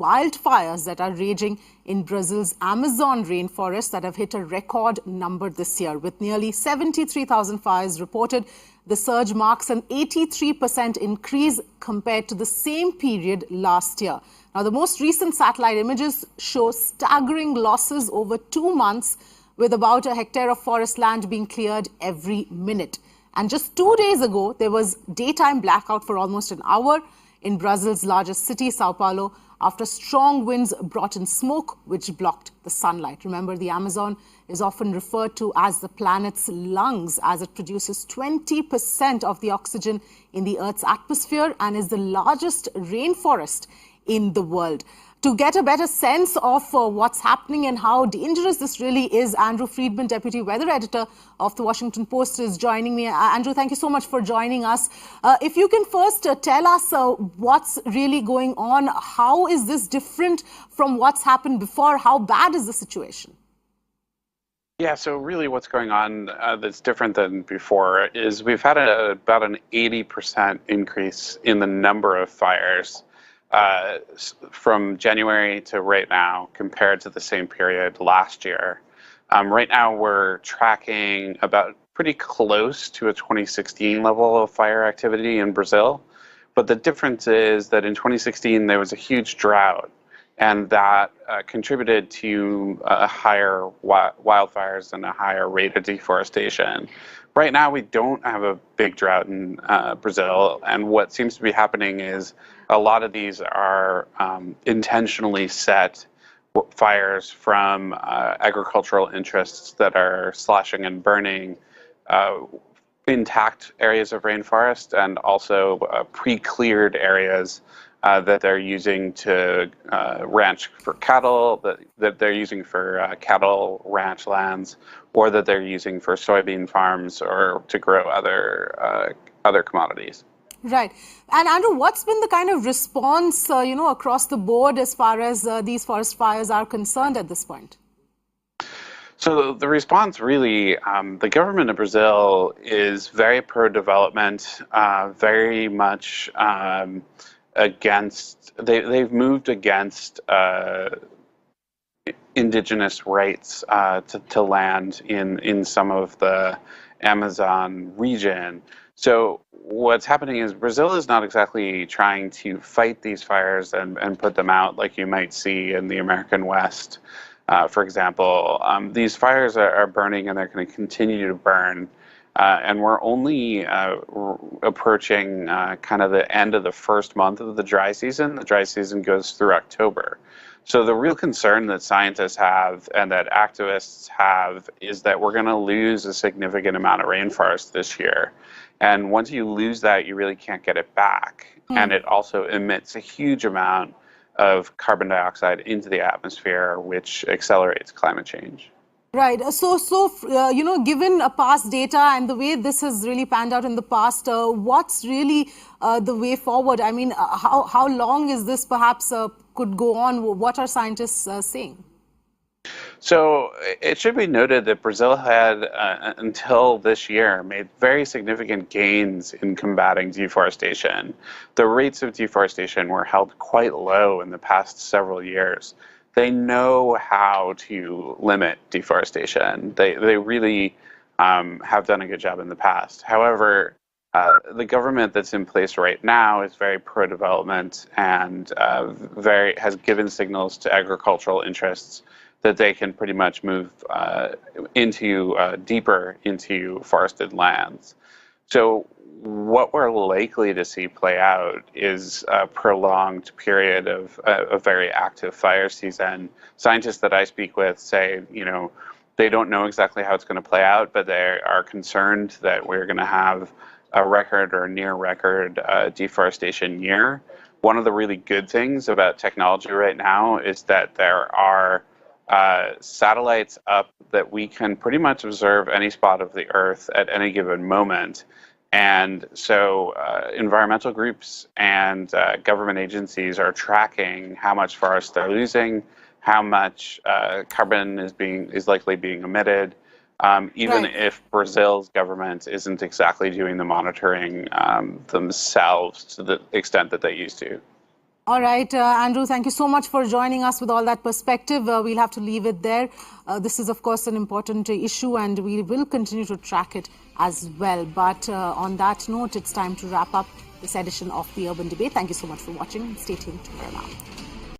wildfires that are raging in Brazil's Amazon rainforest that have hit a record number this year. With nearly 73,000 fires reported, the surge marks an 83% increase compared to the same period last year. Now, the most recent satellite images show staggering losses over 2 months, with about a hectare of forest land being cleared every minute. And just 2 days ago, there was daytime blackout for almost an hour in Brazil's largest city, Sao Paulo, after strong winds brought in smoke which blocked the sunlight. Remember, the Amazon is often referred to as the planet's lungs, as it produces 20% of the oxygen in the Earth's atmosphere and is the largest rainforest in the world. To get a better sense of what's happening and how dangerous this really is, Andrew Friedman, Deputy Weather Editor of the Washington Post, is joining me. Andrew, thank you so much for joining us. If you can first tell us what's really going on, how is this different from what's happened before? How bad is the situation? Yeah, so really what's going on that's different than before is we've had about an 80% increase in the number of fires from January to right now compared to the same period last year. Right now we're tracking about pretty close to a 2016 level of fire activity in Brazil. But the difference is that in 2016 there was a huge drought, and that contributed to higher wildfires and a higher rate of deforestation. Right now, we don't have a big drought in Brazil, and what seems to be happening is a lot of these are intentionally set fires from agricultural interests that are slashing and burning intact areas of rainforest and also pre-cleared areas that they're using to ranch for cattle, that they're using for cattle ranch lands, or that they're using for soybean farms or to grow other commodities. Right. And Andrew, what's been the kind of response, across the board as far as these forest fires are concerned at this point? So the response really, the government of Brazil is very pro-development, very much they've moved against indigenous rights to land in some of the Amazon region. So what's happening is Brazil is not exactly trying to fight these fires and put them out like you might see in the American West. For example, these fires are burning and they're going to continue to burn. And we're only approaching kind of the end of the first month of the dry season. The dry season goes through October. So the real concern that scientists have and that activists have is that we're going to lose a significant amount of rainforest this year. And once you lose that, you really can't get it back. And it also emits a huge amount of carbon dioxide into the atmosphere, which accelerates climate change. Right. So given past data and the way this has really panned out in the past, what's really the way forward? I mean, how long is this perhaps could go on? What are scientists saying? So it should be noted that Brazil had, until this year, made very significant gains in combating deforestation. The rates of deforestation were held quite low in the past several years. They know how to limit deforestation. They really have done a good job in the past. However, the government that's in place right now is very pro-development and has given signals to agricultural interests that they can pretty much move deeper into forested lands. So what we're likely to see play out is a prolonged period of a very active fire season. Scientists that I speak with say, they don't know exactly how it's going to play out, but they are concerned that we're going to have a record or near record deforestation year. One of the really good things about technology right now is that there are satellites up that we can pretty much observe any spot of the Earth at any given moment. And so environmental groups and government agencies are tracking how much forest they're losing, how much carbon is likely being emitted, even if Brazil's government isn't exactly doing the monitoring themselves to the extent that they used to. All right, Andrew, thank you so much for joining us with all that perspective. We'll have to leave it there. This is, of course, an important issue, and we will continue to track it as well. But on that note, it's time to wrap up this edition of the Urban Debate. Thank you so much for watching. Stay tuned tomorrow now.